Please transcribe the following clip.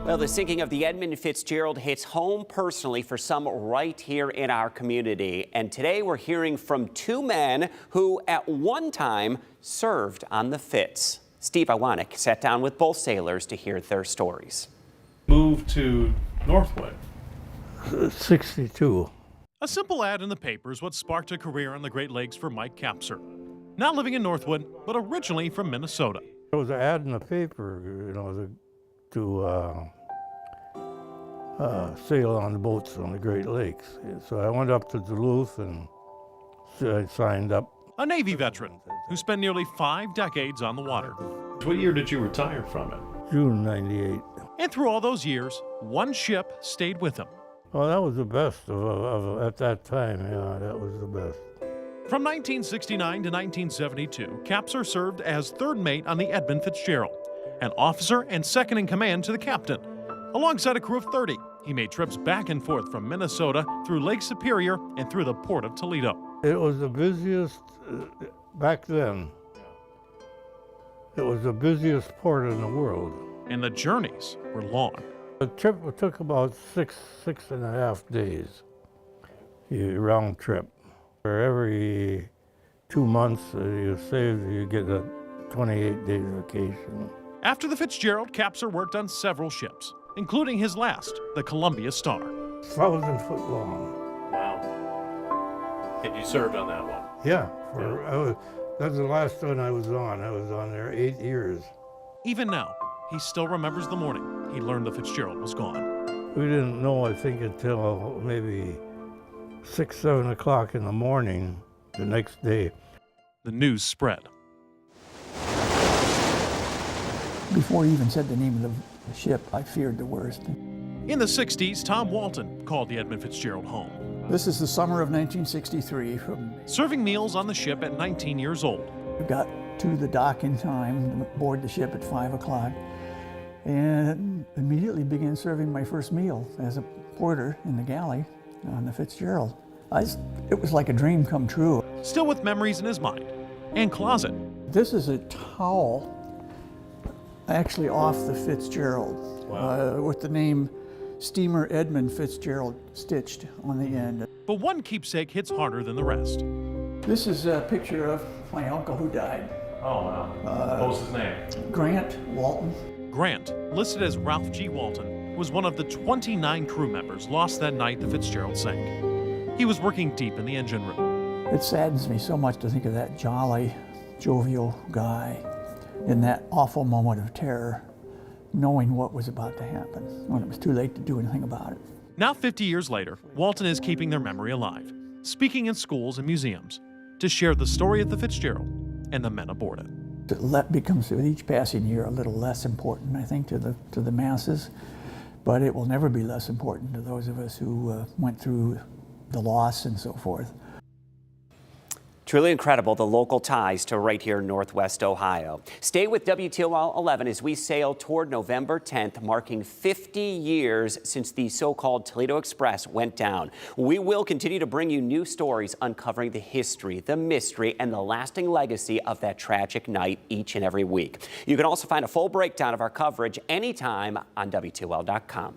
Well, the sinking of the Edmund Fitzgerald hits home personally for some right here in our community. And today we're hearing from two men who at one time served on the Fitz. Steve Iwanek sat down with both sailors to hear their stories. Moved to Northwood. 62. A simple ad in the paper is what sparked a career on the Great Lakes for Mike Capser. Now living in Northwood, but originally from Minnesota. There was an ad in the paper, to sail on the boats on the Great Lakes. So I went up to Duluth and I signed up. A Navy veteran who spent nearly 5 decades on the water. What year did you retire from it? June 98. And through all those years, one ship stayed with him. Well, that was the best at that time. Yeah, that was the best. From 1969 to 1972, Capser served as third mate on the Edmund Fitzgerald, an officer and second in command to the captain. Alongside a crew of 30, he made trips back and forth from Minnesota through Lake Superior and through the port of Toledo. It was the busiest, back then, it was the busiest port in the world. And the journeys were long. The trip took about six and a half days, round trip. For every 2 months you get a 28-day vacation. After the Fitzgerald, Capser worked on several ships, including his last, the Columbia Star. 1,000 foot long. Wow. And you served on that one? Yeah, that's the last one I was on. I was on there 8 years. Even now, he still remembers the morning he learned the Fitzgerald was gone. We didn't know, I think, until maybe 6, 7 o'clock in the morning the next day. The news spread. Before he even said the name of the ship, I feared the worst. In the 60s, Tom Walton called the Edmund Fitzgerald home. This is the summer of 1963. Serving meals on the ship at 19 years old. We got to the dock in time, board the ship at 5 o'clock, and immediately began serving my first meal as a porter in the galley on the Fitzgerald. It was like a dream come true. Still with memories in his mind and closet. This is a towel actually off the Fitzgerald. Wow. With the name Steamer Edmund Fitzgerald stitched on the end. But one keepsake hits harder than the rest. This is a picture of my uncle who died. Oh, wow. What was his name? Grant Walton. Grant, listed as Ralph G. Walton, was one of the 29 crew members lost that night the Fitzgerald sank. He was working deep in the engine room. It saddens me so much to think of that jolly, jovial guy in that awful moment of terror, knowing what was about to happen when it was too late to do anything about it. Now 50 years later, Walton is keeping their memory alive, speaking in schools and museums to share the story of the Fitzgerald and the men aboard it. It becomes, with each passing year, a little less important, I think, to the masses, but it will never be less important to those of us who went through the loss and so forth. Truly incredible, the local ties to right here in Northwest Ohio. Stay with WTOL 11 as we sail toward November 10th, marking 50 years since the so-called Toledo Express went down. We will continue to bring you new stories uncovering the history, the mystery, and the lasting legacy of that tragic night each and every week. You can also find a full breakdown of our coverage anytime on WTOL.com.